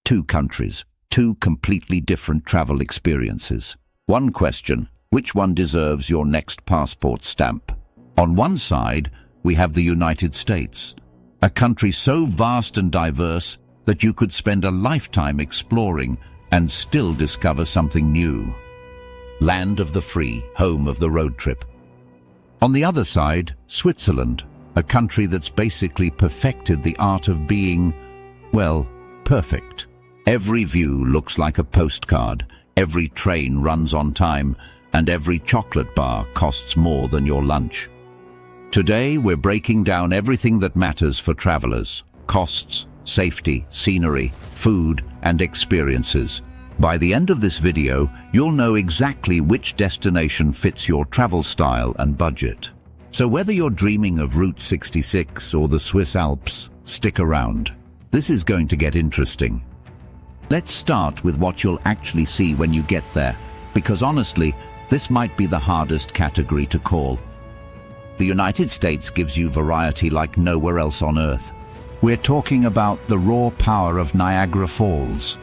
Two countries, two completely different travel experiences. One question: which one deserves your next passport stamp? On one side, we have the United States, a country so vast and diverse that you could spend a lifetime exploring and still discover something new. Land of the free, home of the road trip. On the other side, Switzerland, a country that's basically perfected the art of being, well, perfect. Every view looks like a postcard, every train runs on time, and every chocolate bar costs more than your lunch. Today, we're breaking down everything that matters for travelers: costs, safety, scenery, food, and experiences. By the end of this video, you'll know exactly which destination fits your travel style and budget. So whether you're dreaming of Route 66 or the Swiss Alps, stick around. This is going to get interesting. Let's start with what you'll actually see when you get there, because honestly, this might be the hardest category to call. The United States gives you variety like nowhere else on Earth. We're talking about the raw power of Niagara Falls,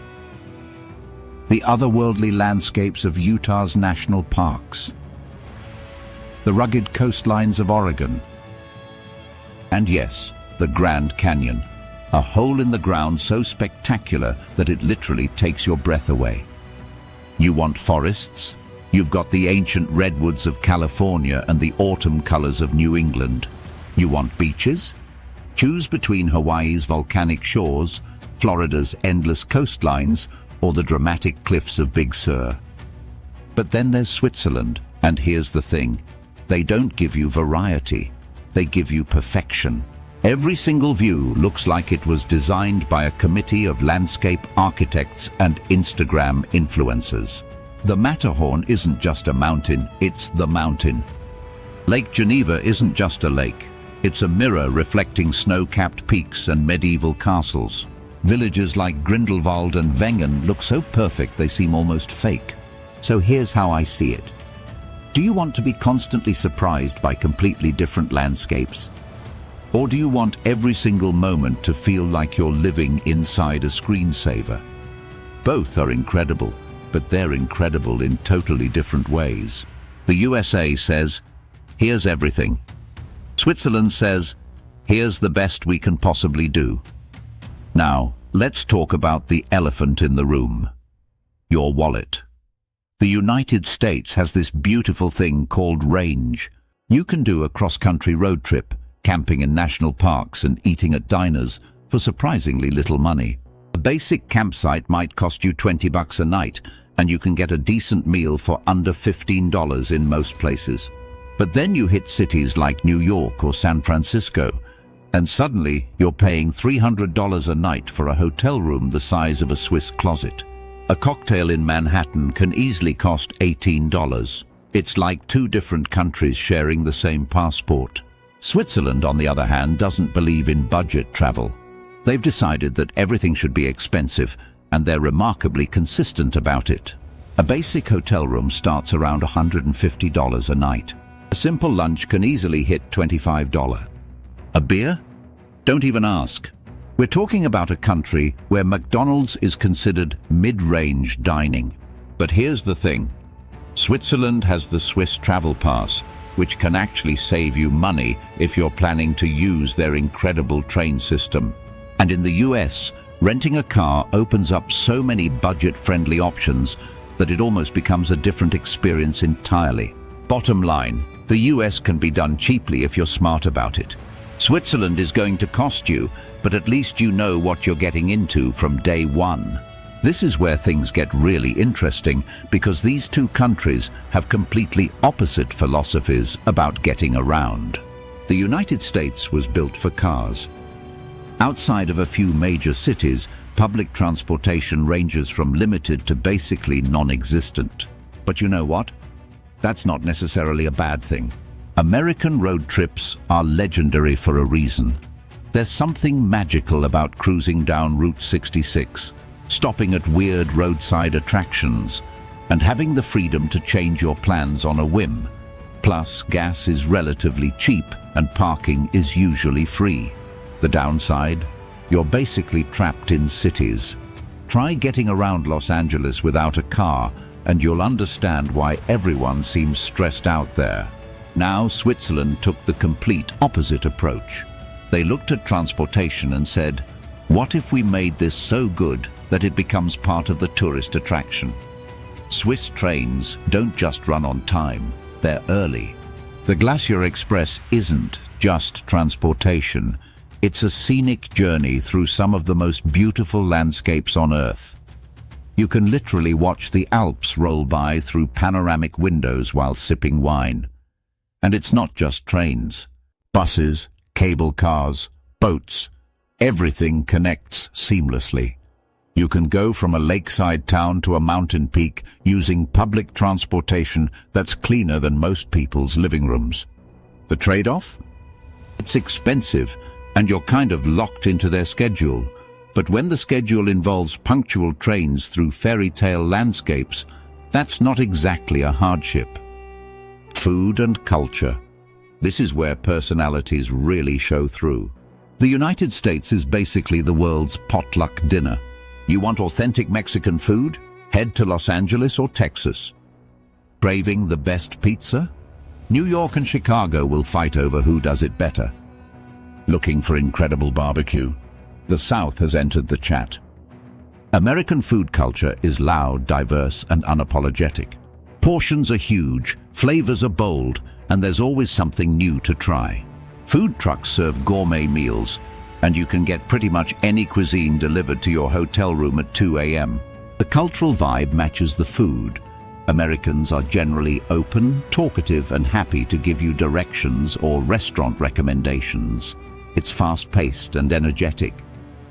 the otherworldly landscapes of Utah's national parks, the rugged coastlines of Oregon, and yes, the Grand Canyon, a hole in the ground so spectacular that it literally takes your breath away. You want forests? You've got the ancient redwoods of California and the autumn colors of New England. You want beaches? Choose between Hawaii's volcanic shores, Florida's endless coastlines, or the dramatic cliffs of Big Sur. But then there's Switzerland, and here's the thing: they don't give you variety, they give you perfection. Every single view looks like it was designed by a committee of landscape architects and Instagram influencers. The Matterhorn isn't just a mountain, it's the mountain. Lake Geneva isn't just a lake, it's a mirror reflecting snow-capped peaks and medieval castles. Villages like Grindelwald and Wengen look so perfect they seem almost fake. So here's how I see it. Do you want to be constantly surprised by completely different landscapes? Or do you want every single moment to feel like you're living inside a screensaver? Both are incredible, but they're incredible in totally different ways. The USA says, here's everything. Switzerland says, here's the best we can possibly do. Now, let's talk about the elephant in the room: your wallet. The United States has this beautiful thing called range. You can do a cross-country road trip, camping in national parks and eating at diners for surprisingly little money. A basic campsite might cost you $20 a night, and you can get a decent meal for under $15 in most places. But then you hit cities like New York or San Francisco, and suddenly you're paying $300 a night for a hotel room the size of a Swiss closet. A cocktail in Manhattan can easily cost $18. It's like two different countries sharing the same passport. Switzerland, on the other hand, doesn't believe in budget travel. They've decided that everything should be expensive, and they're remarkably consistent about it. A basic hotel room starts around $150 a night. A simple lunch can easily hit $25. A beer? Don't even ask. We're talking about a country where McDonald's is considered mid-range dining. But here's the thing: Switzerland has the Swiss Travel Pass, which can actually save you money if you're planning to use their incredible train system. And in the US, renting a car opens up so many budget-friendly options that it almost becomes a different experience entirely. Bottom line, the US can be done cheaply if you're smart about it. Switzerland is going to cost you, but at least you know what you're getting into from day one. This is where things get really interesting, because these two countries have completely opposite philosophies about getting around. The United States was built for cars. Outside of a few major cities, public transportation ranges from limited to basically non-existent. But you know what? That's not necessarily a bad thing. American road trips are legendary for a reason. There's something magical about cruising down Route 66, stopping at weird roadside attractions, and having the freedom to change your plans on a whim. Plus, gas is relatively cheap and parking is usually free. The downside? You're basically trapped in cities. Try getting around Los Angeles without a car, and you'll understand why everyone seems stressed out there. Now, Switzerland took the complete opposite approach. They looked at transportation and said, what if we made this so good that it becomes part of the tourist attraction? Swiss trains don't just run on time, they're early. The Glacier Express isn't just transportation, it's a scenic journey through some of the most beautiful landscapes on Earth. You can literally watch the Alps roll by through panoramic windows while sipping wine. And it's not just trains. Buses, cable cars, boats, everything connects seamlessly. You can go from a lakeside town to a mountain peak using public transportation that's cleaner than most people's living rooms. The trade-off? It's expensive, and you're kind of locked into their schedule. But when the schedule involves punctual trains through fairy tale landscapes, that's not exactly a hardship. Food and culture. This is where personalities really show through. The United States is basically the world's potluck dinner. You want authentic Mexican food? Head to Los Angeles or Texas. Craving the best pizza? New York and Chicago will fight over who does it better. Looking for incredible barbecue? The South has entered the chat. American food culture is loud, diverse, and unapologetic. Portions are huge, flavors are bold, and there's always something new to try. Food trucks serve gourmet meals, and you can get pretty much any cuisine delivered to your hotel room at 2 a.m. The cultural vibe matches the food. Americans are generally open, talkative, and happy to give you directions or restaurant recommendations. It's fast-paced and energetic,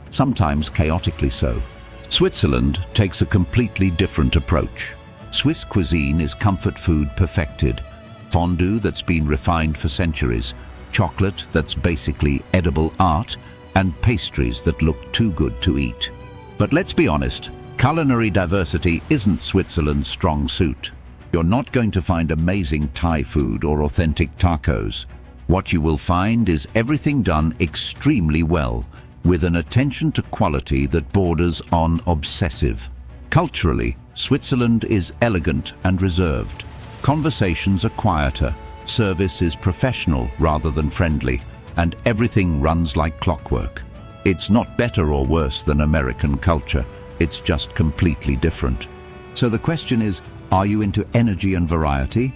sometimes chaotically so. Switzerland takes a completely different approach. Swiss cuisine is comfort food perfected. Fondue that's been refined for centuries, chocolate that's basically edible art, and pastries that look too good to eat. But let's be honest, culinary diversity isn't Switzerland's strong suit. You're not going to find amazing Thai food or authentic tacos. What you will find is everything done extremely well, with an attention to quality that borders on obsessive. Culturally, Switzerland is elegant and reserved. Conversations are quieter, service is professional rather than friendly, and everything runs like clockwork. It's not better or worse than American culture, it's just completely different. So the question is, are you into energy and variety,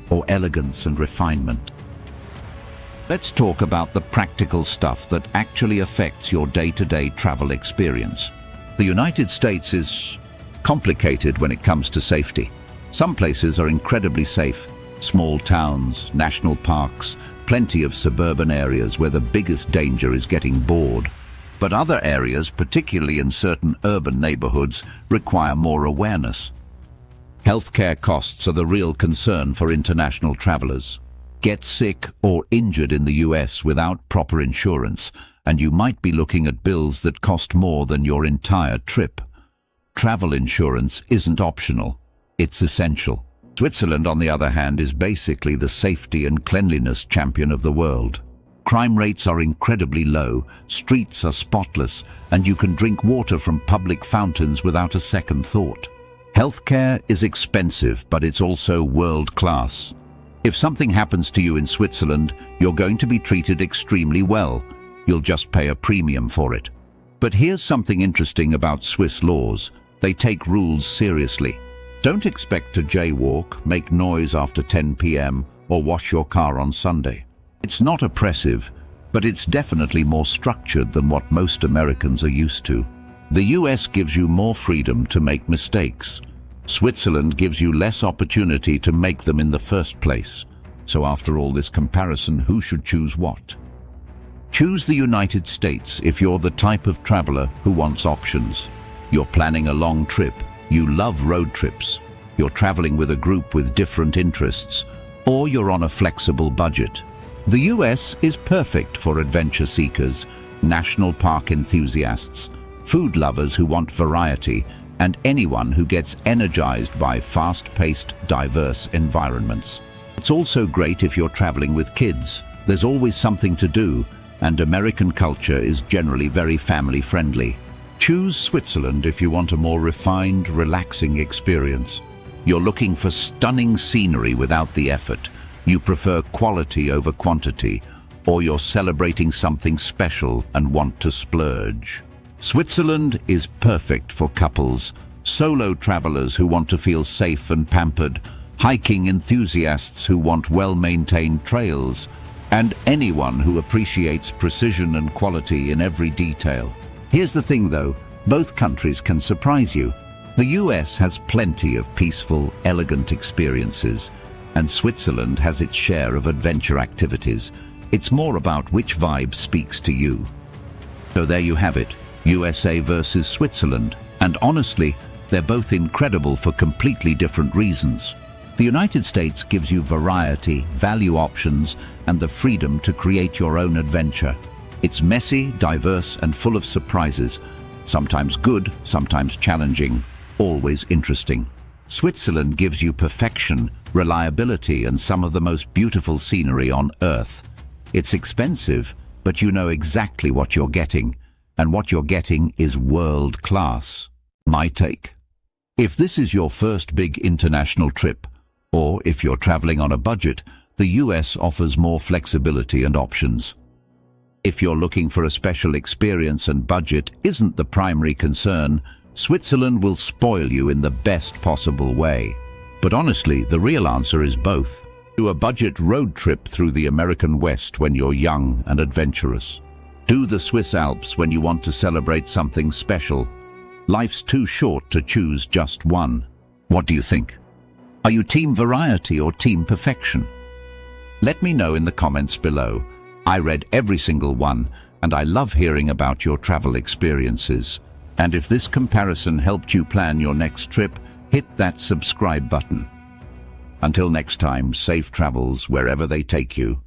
or elegance and refinement? Let's talk about the practical stuff that actually affects your day-to-day travel experience. The United States is complicated when it comes to safety. Some places are incredibly safe. Small towns, national parks, plenty of suburban areas where the biggest danger is getting bored. But other areas, particularly in certain urban neighborhoods, require more awareness. Healthcare costs are the real concern for international travelers. Get sick or injured in the US without proper insurance, and you might be looking at bills that cost more than your entire trip. Travel insurance isn't optional, it's essential. Switzerland, on the other hand, is basically the safety and cleanliness champion of the world. Crime rates are incredibly low, streets are spotless, and you can drink water from public fountains without a second thought. Healthcare is expensive, but it's also world-class. If something happens to you in Switzerland, you're going to be treated extremely well. You'll just pay a premium for it. But here's something interesting about Swiss laws. They take rules seriously. Don't expect to jaywalk, make noise after 10 p.m., or wash your car on Sunday. It's not oppressive, but it's definitely more structured than what most Americans are used to. The US gives you more freedom to make mistakes. Switzerland gives you less opportunity to make them in the first place. So after all this comparison, who should choose what? Choose the United States if you're the type of traveler who wants options. You're planning a long trip. You love road trips. You're traveling with a group with different interests, or you're on a flexible budget. The US is perfect for adventure seekers, national park enthusiasts, food lovers who want variety, and anyone who gets energized by fast-paced, diverse environments. It's also great if you're traveling with kids. There's always something to do, and American culture is generally very family-friendly. Choose Switzerland if you want a more refined, relaxing experience. You're looking for stunning scenery without the effort. You prefer quality over quantity, or you're celebrating something special and want to splurge. Switzerland is perfect for couples, solo travelers who want to feel safe and pampered, hiking enthusiasts who want well-maintained trails, and anyone who appreciates precision and quality in every detail. Here's the thing though, both countries can surprise you. The US has plenty of peaceful, elegant experiences, and Switzerland has its share of adventure activities. It's more about which vibe speaks to you. So there you have it, USA versus Switzerland, and honestly, they're both incredible for completely different reasons. The United States gives you variety, value options, and the freedom to create your own adventure. It's messy, diverse, and full of surprises, sometimes good, sometimes challenging, always interesting. Switzerland gives you perfection, reliability, and some of the most beautiful scenery on Earth. It's expensive, but you know exactly what you're getting, and what you're getting is world class. My take. If this is your first big international trip, or if you're traveling on a budget, the US offers more flexibility and options. If you're looking for a special experience and budget isn't the primary concern, Switzerland will spoil you in the best possible way. But honestly, the real answer is both. Do a budget road trip through the American West when you're young and adventurous. Do the Swiss Alps when you want to celebrate something special. Life's too short to choose just one. What do you think? Are you team variety or team perfection? Let me know in the comments below. I read every single one, and I love hearing about your travel experiences. And if this comparison helped you plan your next trip, hit that subscribe button. Until next time, safe travels wherever they take you.